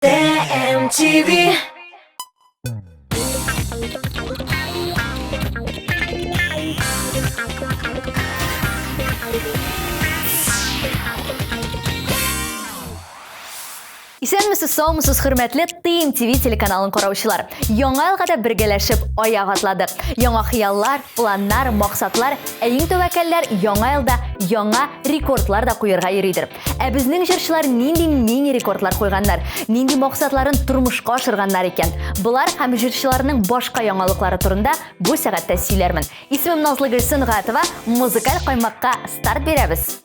TMTV. Исәнмесез, саумысыз, хөрмәтле TMTV телеканалын караучылар. Яңа елга да бергәләшеп аяк атладык. Яңа хыяллар, планнар, максатлар, иң тәвәккәлләр яңа елда яңа рекордлар да куярга йөридер. Безнең җырчылар нинди мини рекордлар куйганнар, нинди максатларын тормышка ашырганнар икән. Булар һәм җырчыларның башка яңалыклары турында бу сәгатьтә сөйләрмен. Исемем Назлы Гөлсен Гатова, музыкаль каймакка старт бирәбез.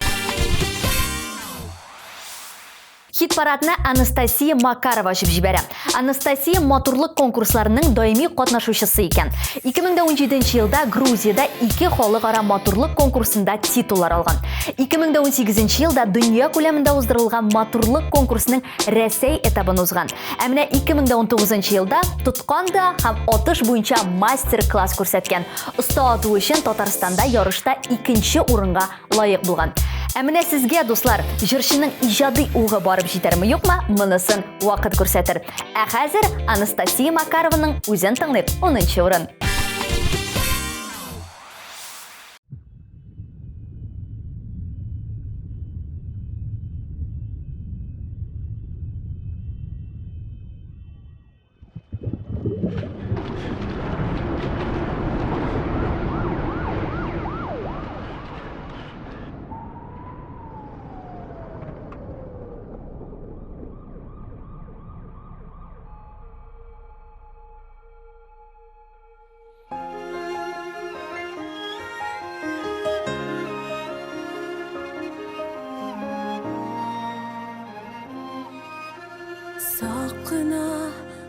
Хит-парадны Анастасия Макарова ачып җибәрә. Анастасия матурлык конкурсларының даими катнашучысы икән. 2017 елда Грузиядә 2 халыкара матурлык конкурсында титуллар алган. 2018 елда дөнья күләмендә уздырылган матурлык конкурсының Рәсәй этабын узган. Ә менә 2019 елда тотканда һәм атыш буенча мастер-класс күрсәткән. Оста ату өчен Татарстанда ярышта 2нче урынга лаек булган. Ә менә сезгә, дуслар, җырчының иҗади угы барып җитәрме, юкмы? Монысын вакыт күрсәтер. Ә хәзер Анастасия Макарованың үзен тыңлыйк, 10нчы урын.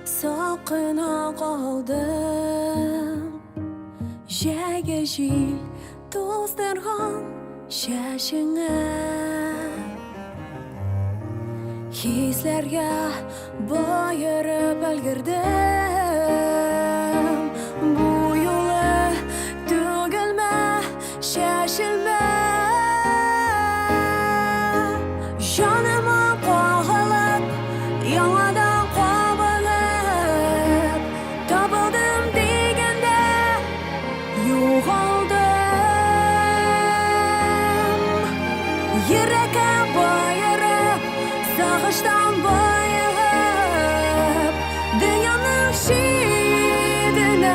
Сақына қалдым, жәге жел тоздырған шашыңа. Хисләргә байырып өлгердім, бу юлы түгелмә, шашылмә. Жаныма қағылып, яңадан Йөрәккә байырып, сагыштан байыгып, дөньяның шиденә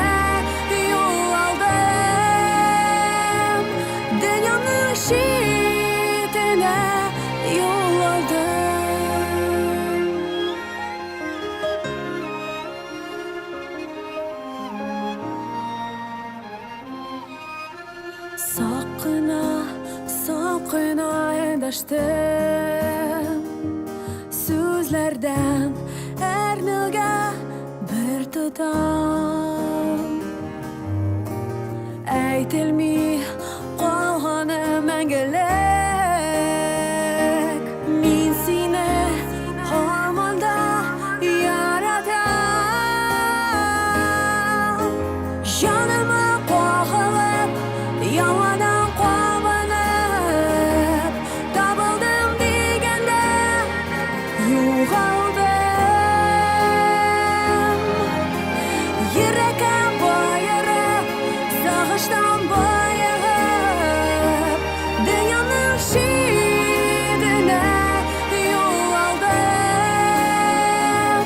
юл алдым. Дөньяның шиденә юл алдым. Сақына әндәштем, сүзләрдән әрнүгә бер тотам. Әйтелми калганы мәңгелек, мин сине һаман да яратам. Җаныма кагылып, яңадан Йөрәккә байырып, сагыштан байыгып, дөньяның шиденә юл алдым.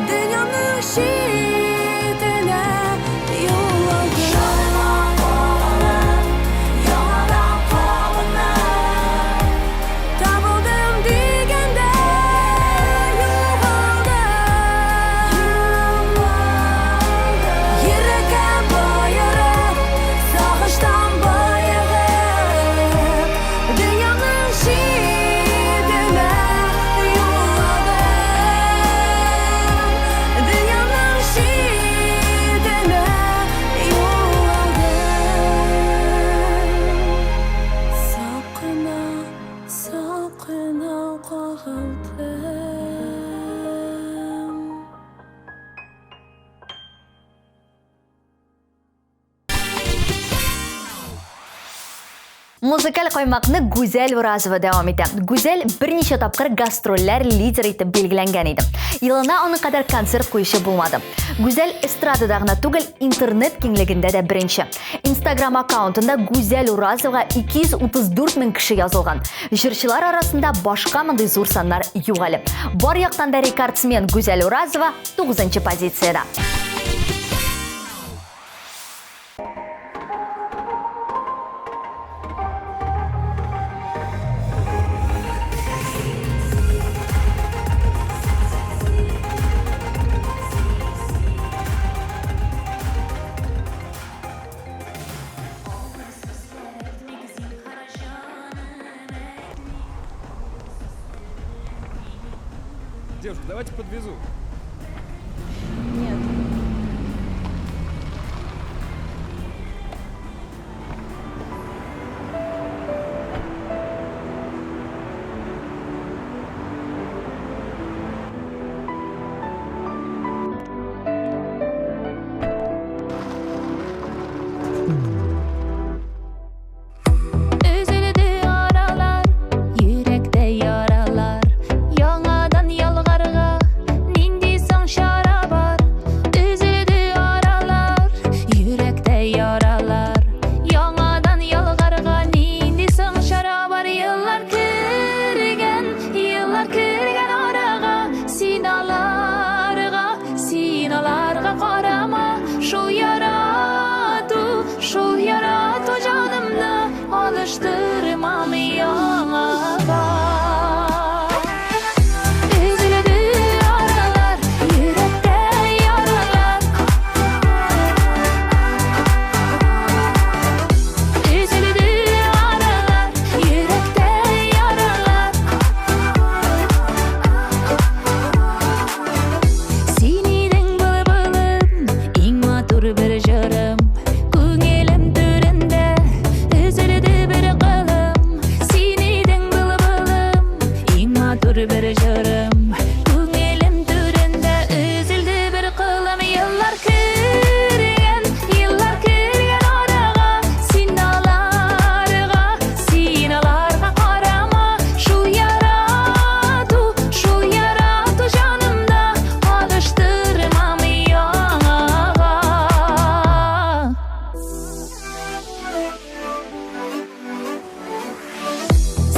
Дөньяның шиденә юл алдым. Яңадан кабынып, табылдым дигәндә Muzikal qo'ymoqni Go'zal Urazova davom etadi. Go'zal bir necha topqir gastrollar lideri etib belgilangan edi. Yilina ona qadar konsert qo'yishi bo'lmadi. Go'zal estradadagina tugul internet kengligida da birinchi. Instagram akkauntida Go'zal Urazova 234 ming kishi yozilgan. Jurchilar orasida boshqa bunday zo'r sonlar yo'q hali. Bor yoqdan da rekordsmen Go'zal Urazova 9-pozitsiyada. Девушка, давайте подвезу. Üzüldü aralar, yürekte yaralar. Yanadan yalvarga, nindi san şarabar. Üzüldü aralar, yürekte yaralar. Yanadan yalvarga, nindi san şarabar. Yıllar kırgen araga. Sinalarga karama. Şu yaratu canımla alıştırmam yana. Üzüldü aralar, yürekte yaralar. Üzüldü aralar, yürekte yaralar. Seniden bılbılım, eng matur bir jırım. Көңелім төрінде үзілді бір қылым. Сенеден былбылым, ең матур бір жырым. Көңелім төрінде үзілді бір қылым. Yıllar kırgen araga. Sinalarga karama. Şu yaratu canımda alıştırmam yana.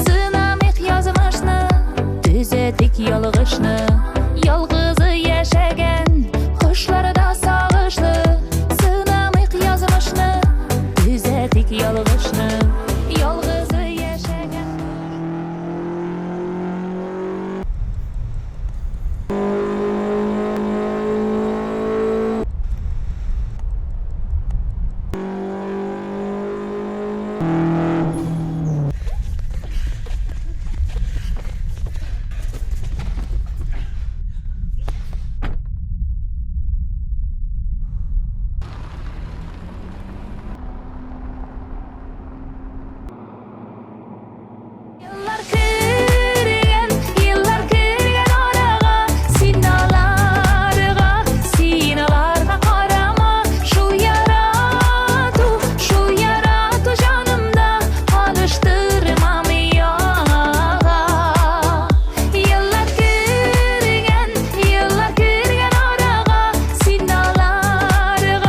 Sınamak yazmışны, düzetik yalgışны. Yalgızı yaşagan, kuşlarda sağışlı. Sınamak yazmışны, düzetik yalgışны. Yalgızı yaşagan. Yıllar kırgen araga. Sinalarga karama. Şu yaratu canımda alıştırmam yana. Yıllar kırgen araga. Sinalarga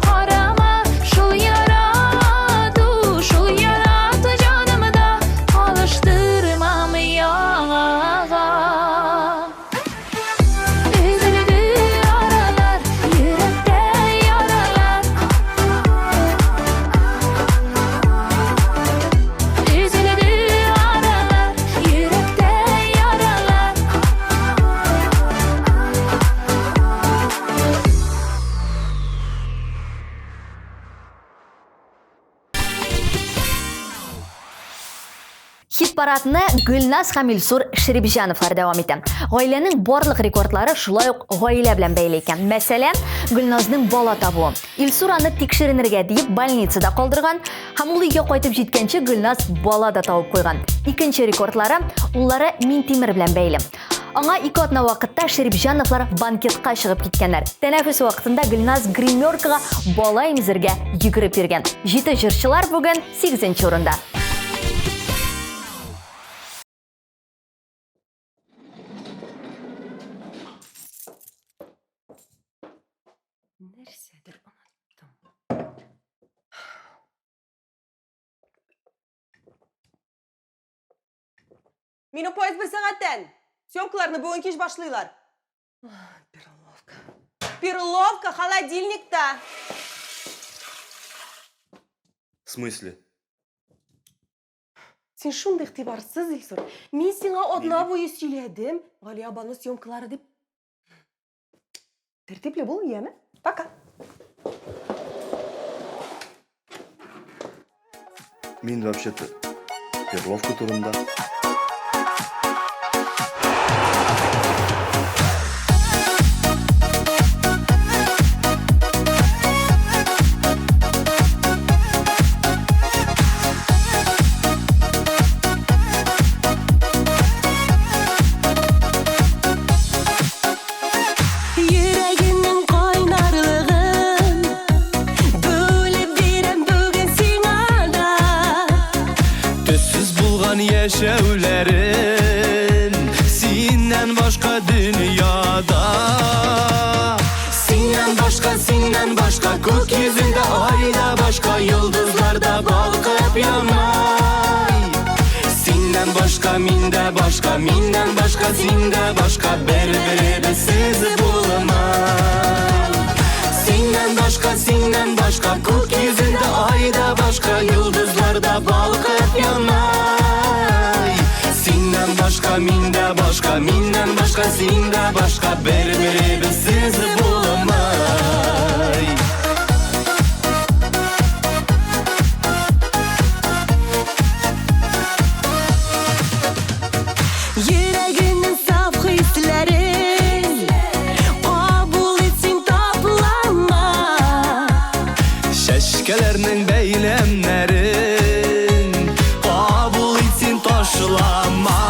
karama. Şu yaratu canımda alıştırmam yana. Üzüldü aralar, yürekte yaralar. Üzüldü aralar, yürekte yaralar. Hit paradini Gulnaz ham Ilsur Shiribjanovlar davom etadi. Oilaning borliq rekordlari shulay g'oyila bilan bog'liq ekan. Masalan, Gulnozning bola tabuvi. Ilsur uni tekshirinirga deb больницада qoldirgan, ham uyiga qaytib jetgancha Gulnoz bola da topib qo'ygan. Ikkinchi rekordlari ullari Mintemir bilan bog'liq. Аңа 2 атна вакытта Шерипҗановлар банкетка чыгып киткәннәр. Тәнәфес вакытында Гөлназ гримеркага бала имзергә йөгереп йөргән. 7 җырчылар бүген 8нче урында. Нәрсәдер оныттым. Mino poyez bir saatten. Съемкаларны бүгін кеш башлыйлар. Перловка. Перловка холодильникта. В смысле? Сен шундый игътибарсыз, Илсур. Мен сиңа одна буе сөйләдем. Галия абаны съемкалары дип. Тәртипле бул, яме? Пока. Мен вообще-то Перловка турында. Yüreğinin kaynarlığın bölüp verem bugün sina da. Төссіз болған яшәүләрен синнән башка дөньяда. Синнән башка күк йөзендә айда башка йолдызларда балкып янмай. Синнән башка миндә башка, миннән башка синдә башка, бер-беребезсез булмай. Синнән башка күк йөзендә айда башка йолдызларда балкып янмай. Синнән башка миндә башка, миннән башка синдә башка, бер-беребезсез булмай. Yüreğinin saf hislerin kabul etsin taplama. Шәшкәләрнең бәйләмнәрен кабул итсин ташлама.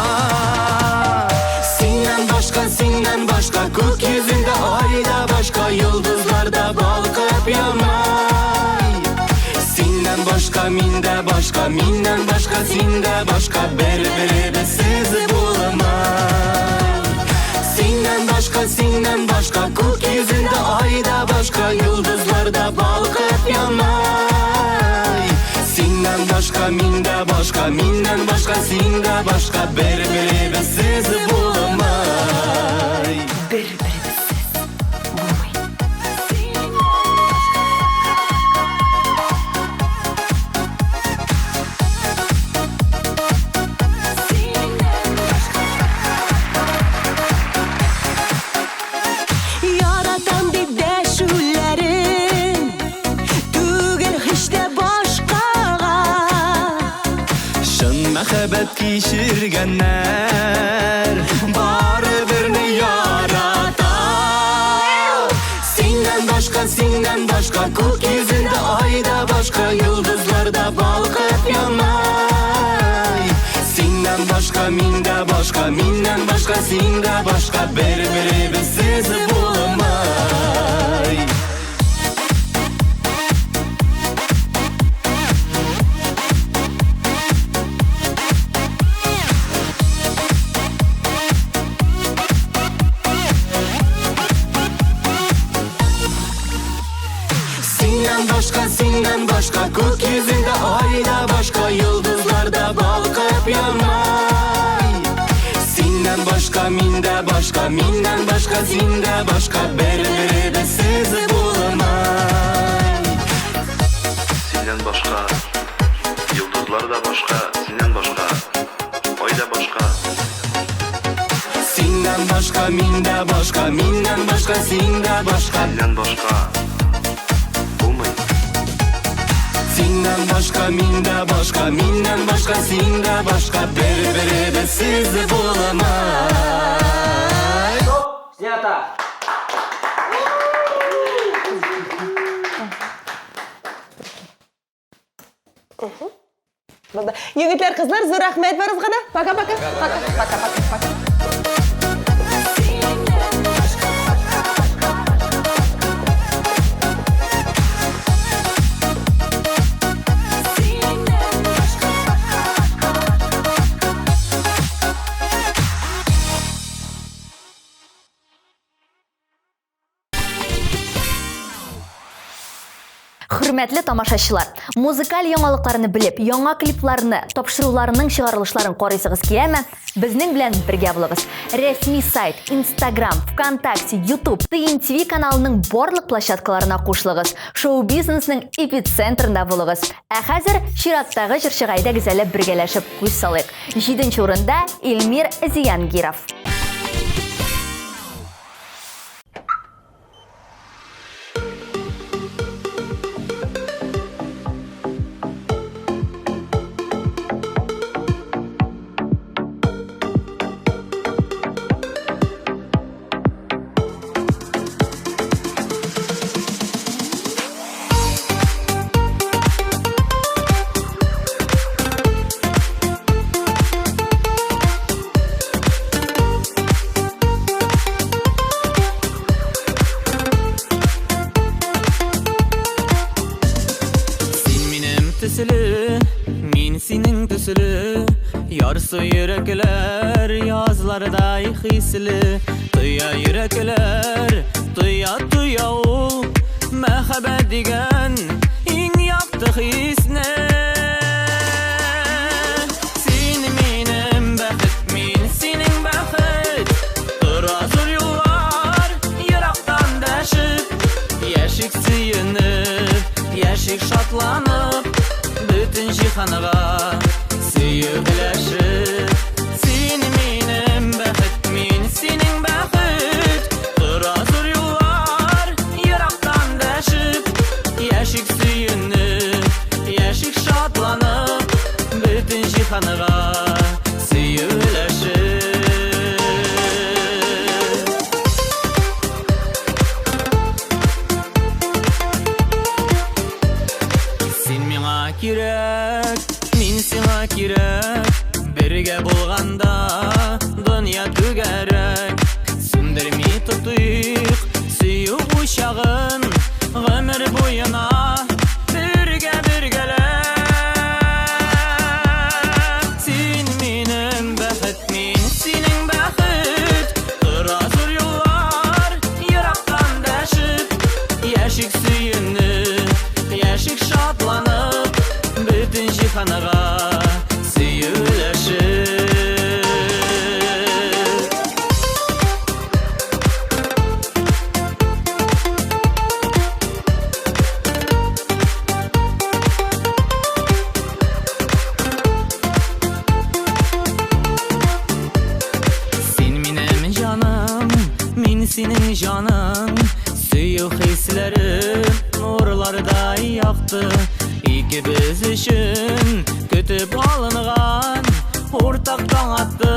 Синнән башка күк йөзендә айда башка йолдызларда балкып янмай. Синнән башка миндә башка, миннән башка синдә башка, бер-беребезсез булмай. Синнән башка күк йөзендә айда башка йолдызларда балкып янмай. Синнән башка миндә башка, миннән башка синдә башка, бер-беребезсез булмай. Бер-беребезсез булмай. Yaratan bir deşüllerin tügel hiç de başkağa. Шын мәхәббәт кичергәннәр барыберне ярата. Синнән башка күк йөзендә айда башка йолдызларда балкып янмай. Синнән башка миндә башка, миннән башка синдә башка, бер-беребезсез булмай. Синнән башка күк йөзендә айда башка йолдызларда балкып янмай. Синнән башка миндә башка, миннән башка синдә башка, бер-беребезсез булмай. Синнән башка, йолдызлар да башка, синнән башка, ай да башка. Синнән башка миндә башка, миннән башка синдә башка, Синнән башка булмый. Синнән башка миндә башка, миннән башка синдә башка, бер-беребезсез булмай. Снято! Егетлер, кызлар, зур рахмәт барыгызга да. Пока-пока. Пока-пока. Hürmetli тамашачылар, музыкаль яңалыкларны белеп, яңа клипларны, тапшыруларның чыгарылышларын карыйсыгыз киләме? Безнең белән бергә булыгыз. Рәсми сайт, Instagram, ВКонтакте, YouTube, TNTV каналының барлык площадкаларына кушылыгыз. Шоу-бизнесның эпицентрында булыгыз. Ә хәзер чираттагы җырчыгайда гүзәле бергәләшеп күз салыйк. 7нче урында Эльмир Зиянгиров. Min senin төсілі, ярсы йөрәкләр язлардай хисле. Туя йөрәкләр, туя ул мәхәббәт дигән иң якты хисне. Син минем бәхет, мин синең бәхет. Тора зур юллар, ерактан дәшеп, яшик сөенеп, яшик шатланып. Bütün cihanıga süyüklәшеп. Син минем бәхет, мин синең бәхет. Тора зур юллар, ерактан дәшеп, яшик сөенеп, яшик шатланып. Bütün cihanıга süyüкләшеп. Кирәк, мин сиңа кирәк. Бергә булганда дөнья түгәрәк. Сүндерми тотыйк сөю учагын, гомер буена бергәләп. Син минем бәхет, мин синең бәхет. Тора зур юллар, ерактан дәшеп, яшик сөенеп, яшик шатланып. Bütün cihanıga süyüklәшеп. Син минем җаным, мин синең җаның. Сөю хисләрем нурлардай якты. İkimiz üçün kütüp alınğan ortak taң attı.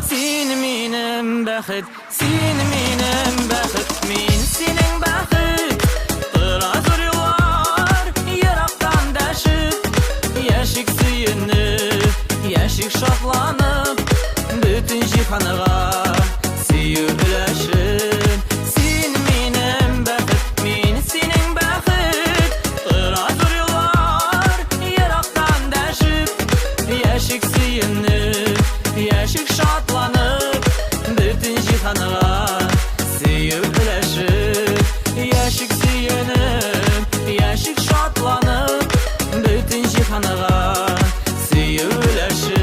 Sin minем bәхет, sin minем bәхет, min sinin bәхет. Tора zor yollar, yeraqtan dәшеп, яшик сөенеп, яшик шатланып. Bütün cihanıga süyüklәшеп. Яшик сөенеп, яшик шатланып. Bütün cihanıga süyüklәшеп. Яшик сөенеп, яшик шатланып. Bütün cihanıga süyüklәшеп.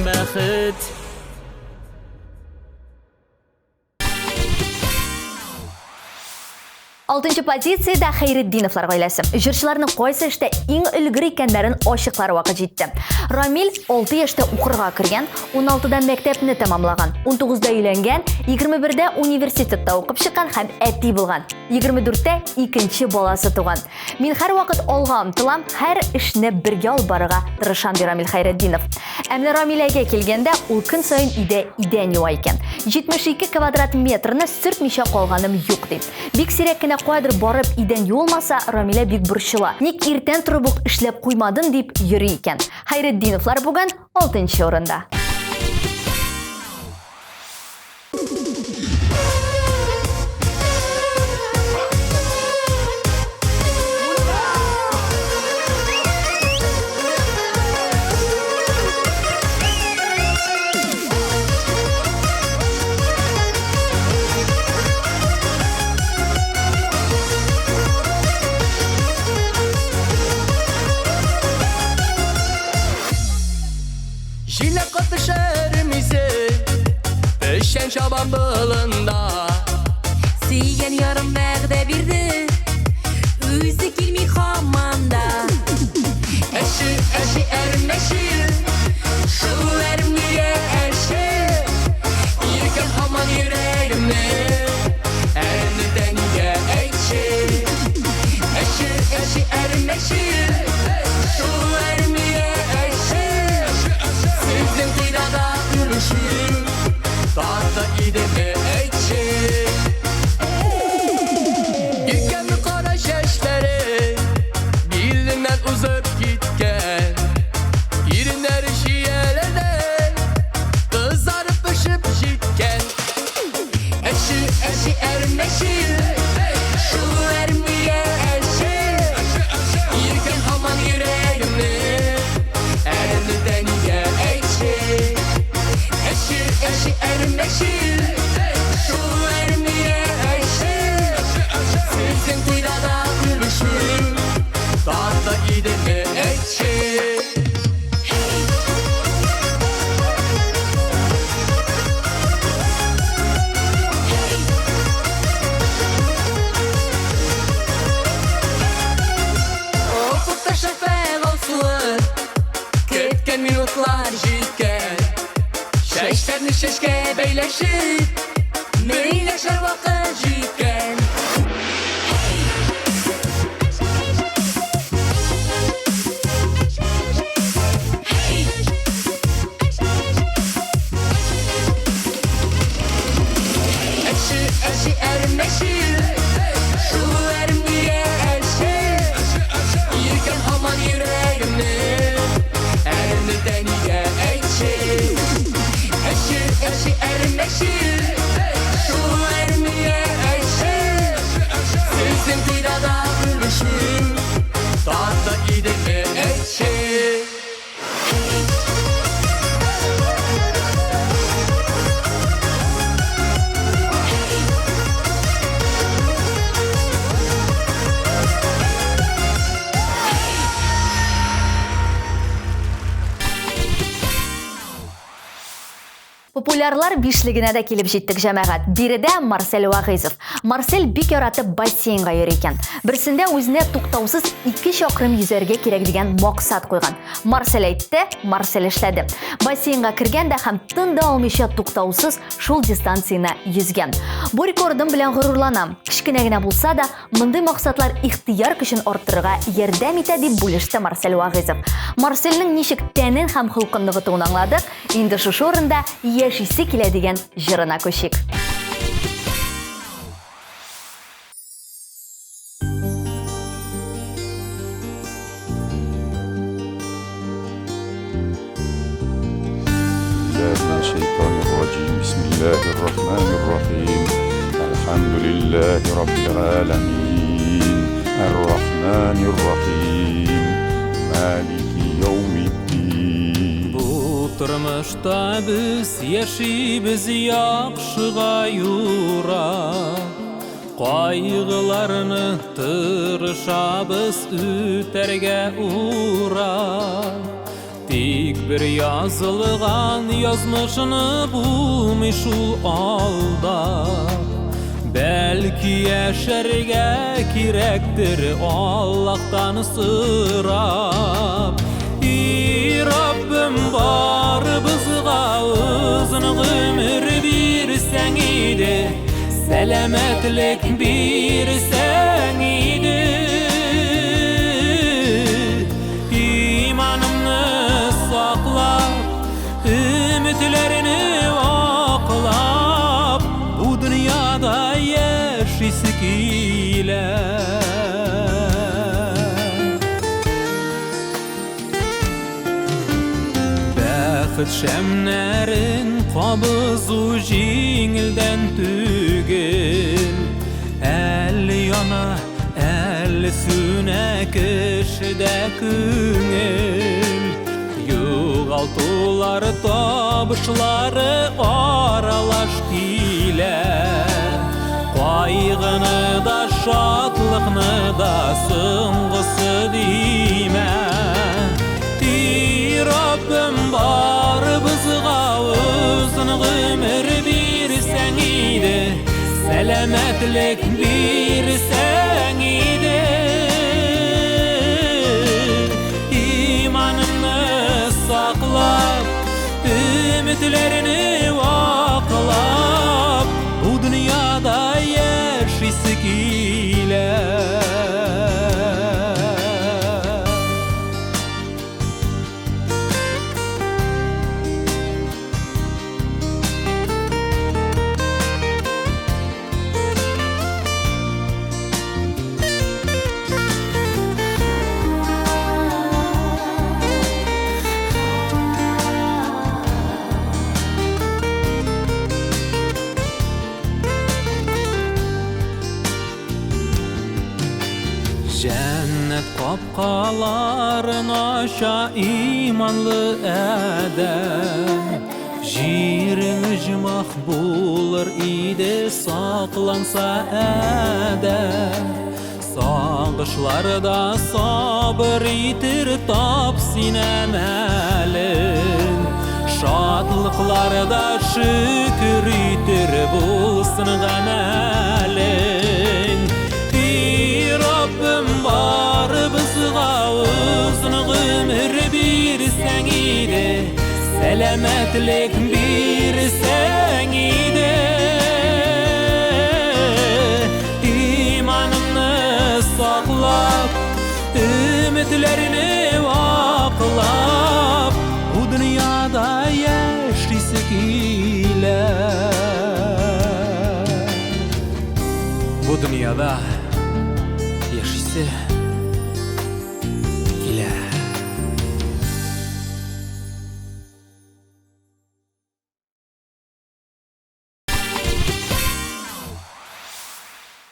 Бәхет. 6нчы позициядә Хәйретдиновлар гаиләсе. Җырчыларның кайсы эштә иң өлгер икәннәрен ачыклар вакыт җитте. Рамил 6 яшьтә укырга кергән, 16да мәктәпне тәмамлаган, 19да өйләнгән, 21дә университетта укып чыккан һәм әти булган. 24дә икенче баласы туган. Мин һәр вакыт алга омтылам, һәр эшне бергә алып барырга тырышам, ди Рамил Хәйретдинов. Әмма Рамиләгә килгәндә ул көн саен идән юа икән. 72 квадрат метрны сөртмичә калганым юк, ди. Бик сирәк кенә кайдыр барып идән юылмаса, Рамилә бик борчыла. Ник иртән торып ук эшләп куймадың дип йөри икән. Хәйретдиновлар бүген 6нчы урында. Şile katışır misin? Düşen şaban balında. Suygan yarım vəqdə birdi Özü kilmi xamanda Eşi ermeşi Şu ermiye eşi Yirken haman yüreğimi Elini denge eşi Eşi ermeşi Şu ermiye eşi Sizin kıyıda gülüşü Tahta idemi eşi Yirken kara şeşleri Dilinden uzak gitken Yerinler şiyelerden Kızarıp ışıp jitken Eşi ermeşi Şu ermiye eşi Yirken haman yüreğimi Elini denge eşi Eşi ermeşi Şu ermiye eşi Sizin kıyıda gülüşü Tahta idemi eşi Ufukta şafak olsun Ketken minutlar jitken Şeşlerini şeşke beyleşir Meyleşer vakit jitken Eşi ermeşi Şu ermiye eşi Yirken haman yüreğimi Elini denge eşi Eşi ermeşi Şu ermiye eşi Sizin kıyıda gülüşü Tahta idemi eşi Популярлар бишлигине де килип життик жамагат. Бириде Марсель Вагизов. Марсель бик яратып бассейнга йөри экен. Берсинде үзенә туктаусыз 2 шақырым yüзәргә кирәк дигән максат куйган. Марсель әйтте, Марсель эшләде. Бассейнга кергәндә һәм тында алмыйча туктаусыз шул дистанцияны йөзгән. Бу рекордым белән горурланам. Кичкенә генә булса да, мондый максатлар ихтыяр көчен арттырырга ярдәм итә дип бүлеште Марсель Вагизов. Марсельнең ничек тәнен һәм холкын ныгытуын аңладык. Инде шу урында яшисе килә дигән җырына күчик. بسم الله الرحمن الرحيم الحمد لله رب العالمين الرحمن الرحيم مالك يوم الدين Bu turmuşta biz yaşaybiz yaxşıga yura Qaygılarını tırışabız üterge ura Tik bir yazılgan yazmışını bulmuş ul alda Belki yaşarga kirektir Allah'tan sırap Rabbim var bizga uzun ömür birsen idi Selametlik birsen idi İmanımı saklap Ümitlerini oklap Bu dünyada yaşayısı kile Bäxit şemlerin qabızu jingilden tügil Elli yana, elli süne kişide küngil Yuğaltılar tabışları aralaş kile Qaygını da şatlıqını da sınğısı dime Rabbim var selametlik birsen ide imanını saklap ümitlerini vaklap bu dünyada yaşayısı giler. Cennet kapkaların aşa imanlı eden Jirimiz makbulur ide saklansa eden Sağışlarda sabır itir tapsin emelin Şadlıklarda şükür itir bulsun gamelin Rabbim var bizga uzun ömür birsen ide selametlik birsen ide imanını saklap ümitlerini vaklap bu dünyada yaşayısı giler. Bu dünyada yaşayısı giler.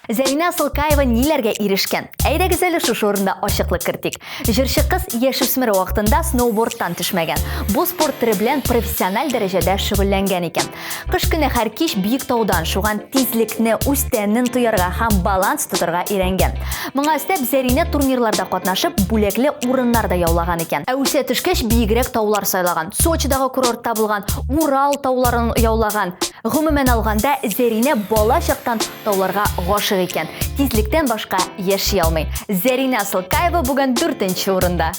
Зарина Сылкаева ниләргә ирешкән? Әйдәгез әле шушы урында ачыклык кертик. Җырчы кыз яшүсмер вакытында сноубордтан төшмәгән. Бу спорт төре белән профессиональ дәрәҗәдә шөгыльләнгән икән. Кыш көне һәр кич биек таудан шуган тизлекне, үз тәнен тоярга һәм баланс тотарга өйрәнгән. Моңа өстәп Зарина турнирларда катнашып, бүләкле урыннар да яулаган икән. Ә үсә төшкәч биегрәк таулар сайлаган. Сочидагы курортта булган Урал тауларын яулаган. Гомумән алганда Зарина бала чактан тауларга гашык икән. Тизлектән башка яши алмый. Зарина Сылкаева бүген 4-нче урында.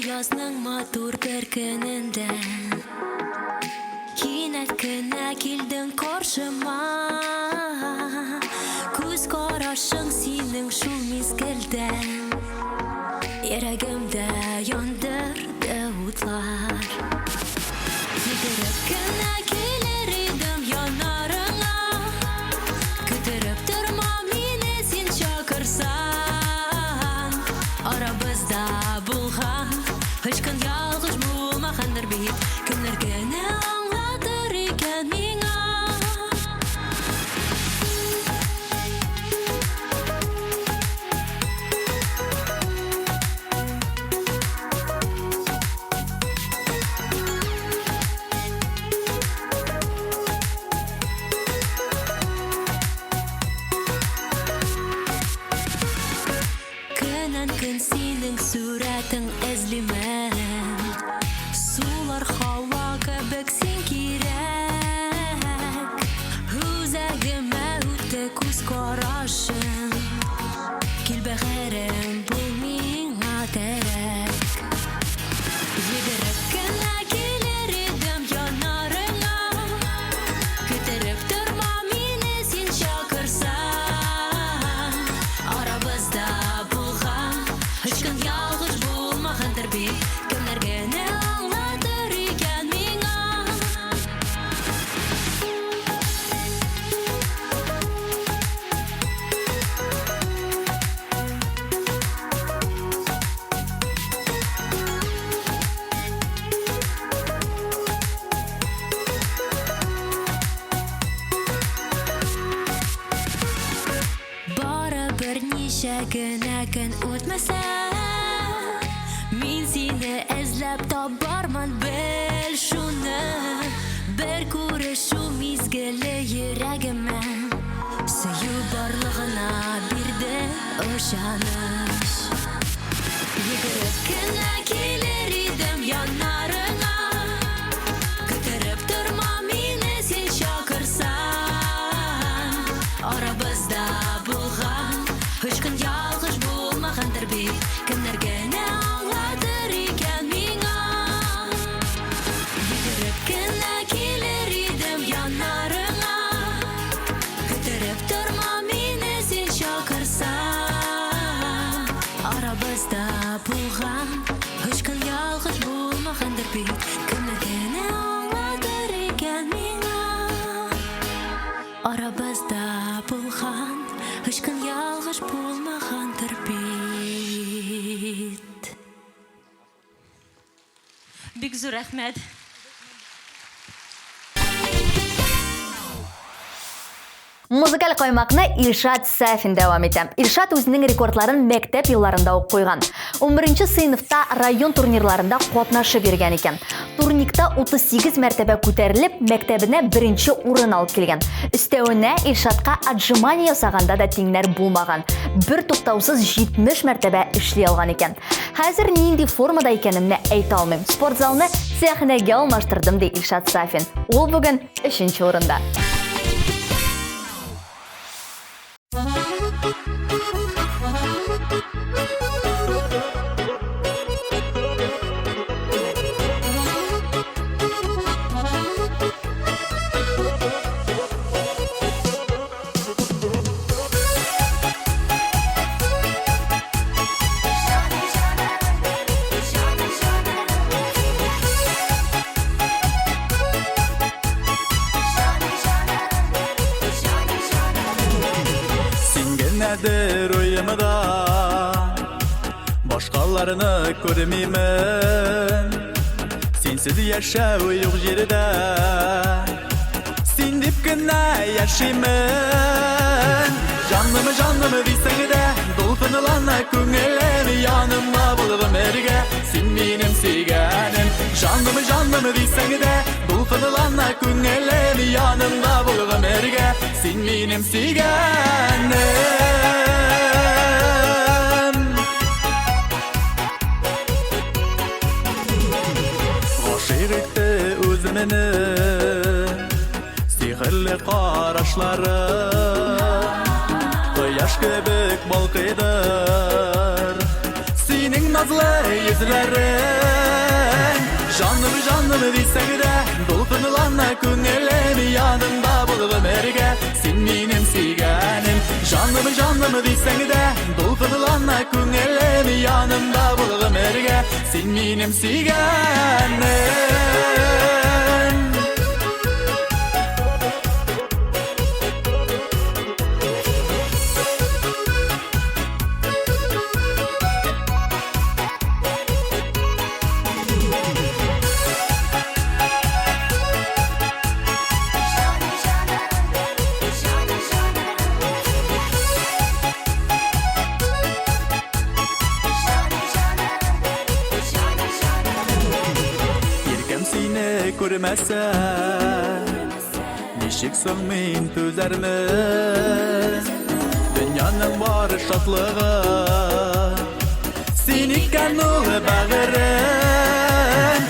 Yazның матур бер көнендә кинәт кенә килдең каршыма күз карашың синең шул мизгелдә йөрәгемдә яндырды утлар йөгереп кенә килер идем янарыңа көтәреп торма мине син чакырсаң арабызда булган Hiç gün yalğız bulmağandır bit Günlərgə nə anladır ikən minə Könən kün sinin surətin əzlimən Sular hava kəbək sin kirək Hüzəgimə üttə күз qarашın Kil bəxərəm bu minə tərək Yedərək kənə gelir idim yanarına Kötərіп durma mini sin çakırsan Arabızda bulğan Hiç gün yalğız bulmağandır bit Kimlərgə nə anladır ikən minə Бары bir neçə günə gün ötməsə Min seni əzləb taba Хан бел шуны бір күрешу мизгелі ерегіме Сөю барлығына бірді ышаныш Егіріп кіна келер едім янарыңа Күтіріп тұрма мені сен шақырсан Арабызда болған Үш күн ялғыш болмағандыр бит Кімдерге не аңладыр екен миңа Егіріп кіна келер едім янарыңа Күтіріп тұрма мені сен шақырсан Арабызда болған Үш күн ялғыш болмағандыр бит Кімдерге не аңладыр екен миңа Арабызда болған Үш күн ялғыш болмағандыр бит Бик зур рәхмәт Музыкаль қоймақны Илшат Сафин дәвам етем. Илшат өзінің рекордларын мектеп елларында оқып қойған. 11-ші сыйныфта район турнирларында қатнашы берген екен. Турникта 38 мәртебе көтеріліп, мектебіне бірінші орын алып келген. Үстеуіне Илшатқа отжимание жасағанда да теңдер болмаған. Бір тоқтаусыз 70 мәртебе ішлей алған екен. Хәзір нинди формада екенімні айта алмайм. Спорт залны сәхнеге алмаштырдым дейді Илшат Сафин. Ол бүгін 3-ші орында. Nedir uyumda Başqalarını görmeyim Sensiz yaşau yok yerdə Sen dip günə yaşayım Canımı deysən də Dolqınılanla köngələm Yanımda bulğum ergə Sen benim sevgənim Canımı deysən də Dolqınılanla köngələm Yanımda bulğum ergə Sen benim sevgənim Özümünü Sihirli qaraşları Qoyaş köbük balqıdır Senin nazlı yüzlerin Canımı deysən də Dolqınılanla köngələm Yanımda bulğum ergə Sen benim sevgənim Canımı deysən də Dolqınılanla köngələm Yanımda bulğum ergə Sen benim sevgənim Görməsə Nişik sığmayın tözərmi Dünyanın var şatlığı Sen ikən oğlu bağırın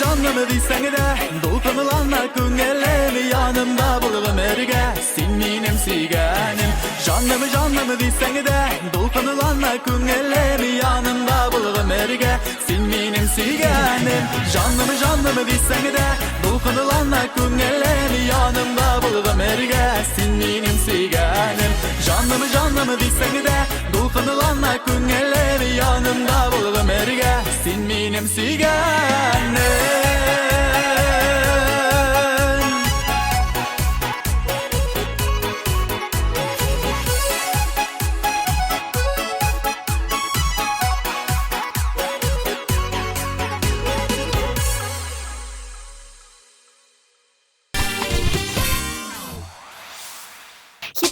Canımı deysən də Dolqınılanla köngələm Yanımda bulğum ergə Sen benim sevgənim Canımı deysən də Dolqınılanla köngələm Yanımda bulğum ergə Sen benim sevgənim Canımı deysən də Dolqınılanla köngələm Yanımda bulğum ergə Sen benim sevgənim Canımı deysən də Dolqınılanla köngələm Yanımda bulğum ergə Sen benim sevgənim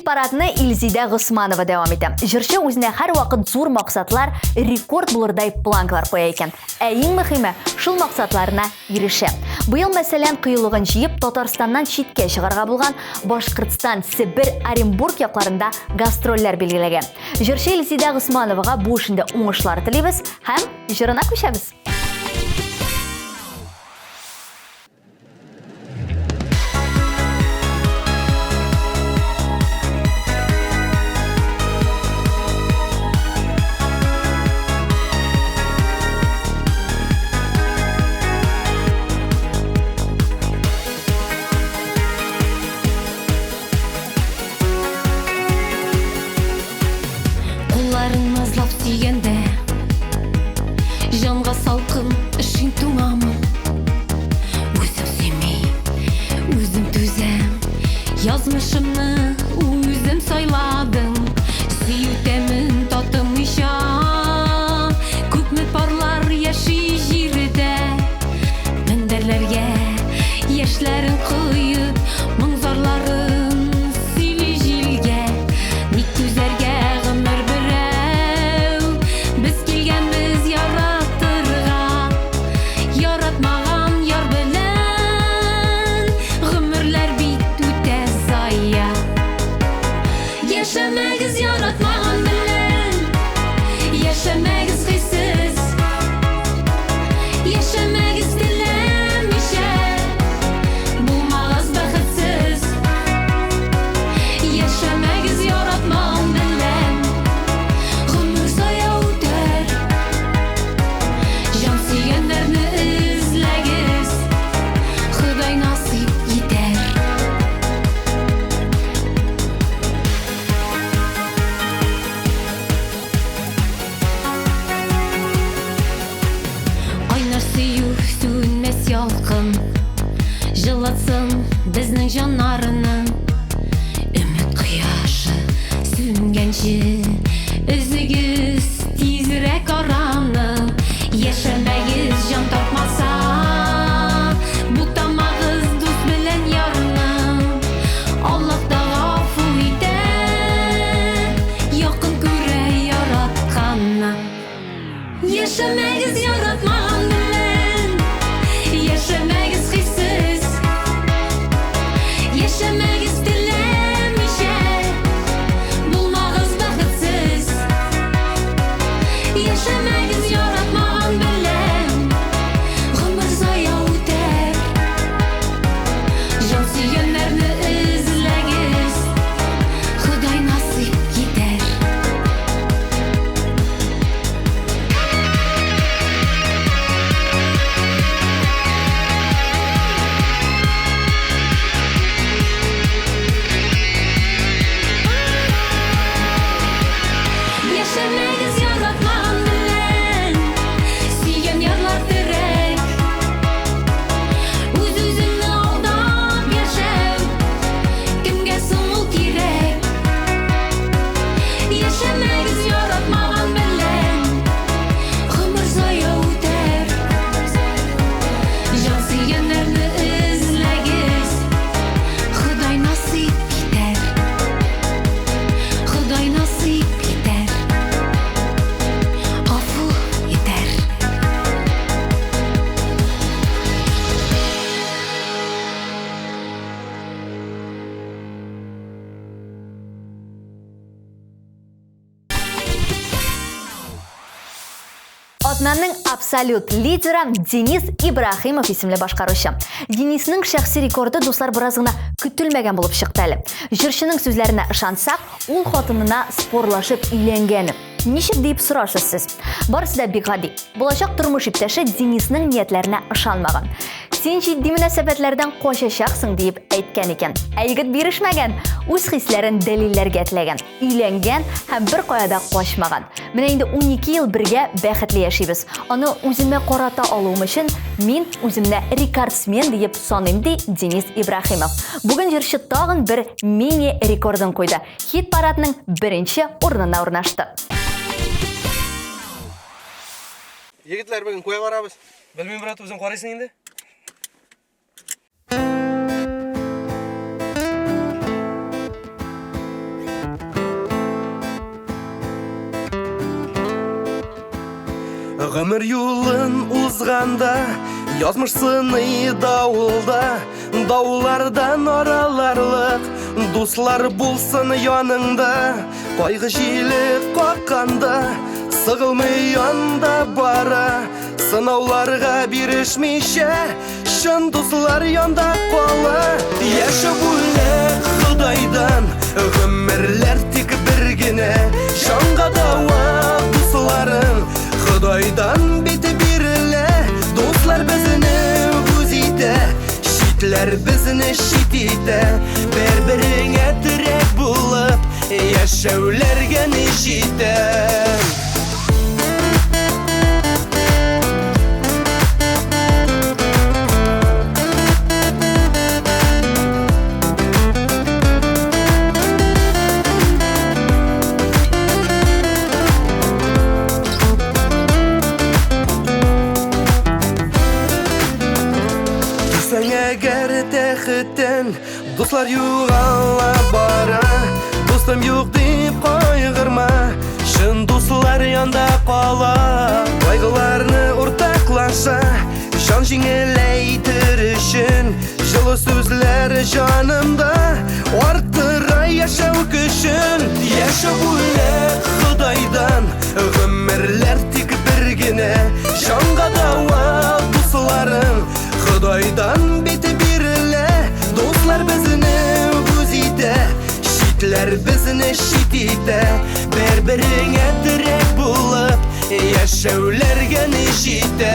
парадны Илзида Госманова дәвам итә. Җырчы үзенә һәр вакыт зур максатлар, рекорд булырдай планкалар куя икән. Ә иң мөһиме шул максатларына ирешә. Быел мәсәлән кыюлыгын җыеп Татарстаннан читкә чыгарга булган Башкортстан, Себер, Оренбург якларында гастрольләр билгеләгән. Җырчы Илзида Госмановага бу эшендә уңышлар телибез һәм җырына күчәбез. Кулларын назлап сөйгәндә, жанга салкын эшин туңамы. Үзем сөймей, үзем түзәм, язмышымны үзем сайладым. Сөю тәмен татымыйча, күпме парлар яши җирдә. Мендәрләргә яшьләрен куеп, моңзарларын сөйли җилгә. Ник түзәргә гомер берәү, без килгәнбез яратырга. Яратмаган яр белән, гомерләр бит үтә зая. Яшәмәгез яратмаган белән, яшәмәгез хиссез. Яшәмәгез теләмичә, булмагыз бәхетсез. Яшәмәгез яратмаган белән, гомер зая үтәр. Җан сөйгәннәрне эзләгез, Ходай насыйп итәр. Айнар сөю сүнмәс ялкын, җылытсын безнең җаннарны. Өмет кояшы сүнгәнче, өзегез тизрәк араны. Яшәмәгез җан тапмаса, бутамагыз дус белән ярны. Аллаһ та гафу итә, якын күрә яратканны. Яшәмәгез яратмаган белән, яшәмәгез хиссез. Яшәмәгез теләмичә, булмагыз бәхетсез. Яшәмәгез яратмаган белән, гомер зая үтәр. Җан сөйгәннәрне эзләгез, Ходай насыйп итәр. Яшәмәгез яратмаган белән, сөйгән ярлар терәк. Үз-үзеңне алдап яшәү, кемгә соң ул кирәк? Яшәмәгез яратмаган белән, гомер зая үтәр. Җан сөйгәннәрне эзләгез, Ходай насыйп итәр. Ходай насыйп итәр. Гафу итәр. Атнаның абсолют лидеры Денис Ибрахимов исемле башкаручы. Денисның шәхси рекорды дуслар бераз гына көтелмәгән булып чыкты әле. Җырчының сүзләренә ышансак, ул хатынына спорлашып өйләнгән. Ничек дип сорашасыз сез? Барысы да бик гади. Булачак тормыш иптәше Денисның ниятләренә ышанмаган. Син җитди мөнәсәбәтләрдән качачаксың дип әйткән икән. Ә егет бирешмәгән, үз хисләрен дәлилләргә теләгән, өйләнгән һәм бер каяда качмаган. Менә инде 12 ел бергә бәхетле яшибез. Аны үземә карата алуым өчен мин үземне рекордсмен дип саныйм ди Денис Ибрахимов. Бүген җырчы тагын бер мини рекордын куйды. Хит парадның беренче урынына урнашты. Егетләр, бүген куя барабыз. Белмим, брат, үзең карыйсың инде. Гомер юлын узганда, язмыш сыны дауылда, даулардан араларлык, дуслар булсын яныңда, кайгы җиле какканда, сыгылмый янда бара, сынауларга бирешмичә, шын дуслар янда кала. Яшәп үлек Худайдан, гомерләр тик бер генә, җанга дава дусларың, Худайдан бит бирелә, дуслар безне үз итә, шитләр безне шит итә, бер-береңә терәк булып, яшәүләргә ни җитә. Әгәр тәхеттән дуслар югала бара, дустым юк дип кайгырма, шын дуслар янда кала. Кайгыларны уртаклаша, жан җиңеләйтер өчен, җылы сүзләр җанымда арттыра яшәү көчен. Яшәп үлек Худайдан, гомерләр тик бер генә, җанга дава дусларың, Худайдан бит бирелә, дуслар безне үз итә, шитләр безне шит итә, бер-береңә терәк булып, яшәүләргә ни җитә.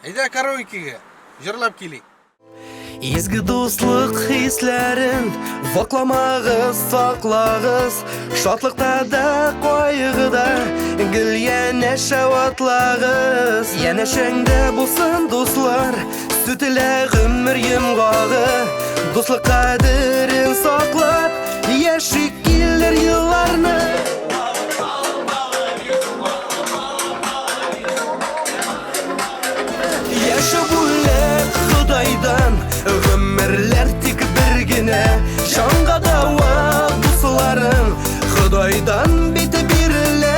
Әйдә караокега, җырлап килик. Изге дуслык хисләрен вакламагыз, саклагыз, шатлыкта да, кайгыда гел янәшә атлагыз. Янәшәңдә булсын дуслар, сүтелә гомер йомгагы, дуслык кадерен саклап, яши килер елларны. Яшәп үлек Худайдан, гомерләр тик бер генә, җанга дава дусларың, Худайдан бит бирелә,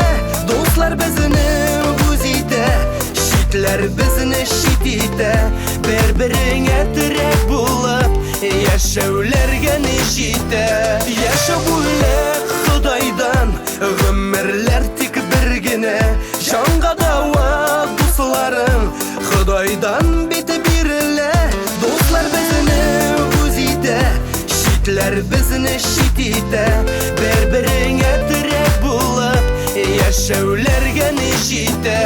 дуслар безне үз итә, шитләр безне шит итә, бер-береңә терәк булып, яшәүләргә ни җитә. Яшәп үлек Худайдан, гомерләр тик бер генә, җанга дава дусларың, Худайдан бит бирелә, дуслар безне үз итә, шитләр безне шит итә, бер-береңә терәк булып, яшәүләргә ни җитә.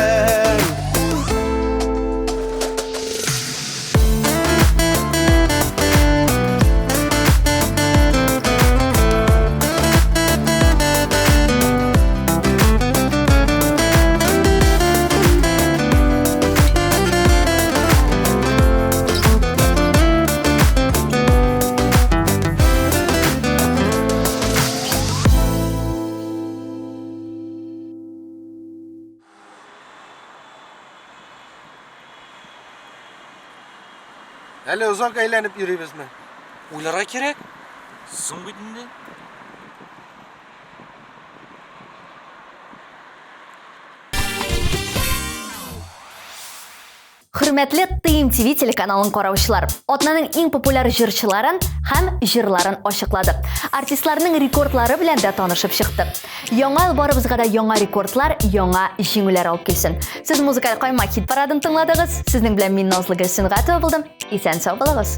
Әле озак әйләнеп йөрибезме? Уйларга кирәк. Соң бит инде. Хөрмәтле Тыйм ТВ телеканалын караучылар, атнаның иң популяр җырчыларын һәм җырларын ачыкладык. Артистларның рекордлары белән дә танышып чыкты. Яңа ел барыбызга да яңа рекордлар, яңа җиңүләр алып килсен. Сез музыкаль кайма хит парадын тыңладыгыз. Сезнең белән мин Назлы Гөлсин Гатова булдым. Исән сау булыгыз.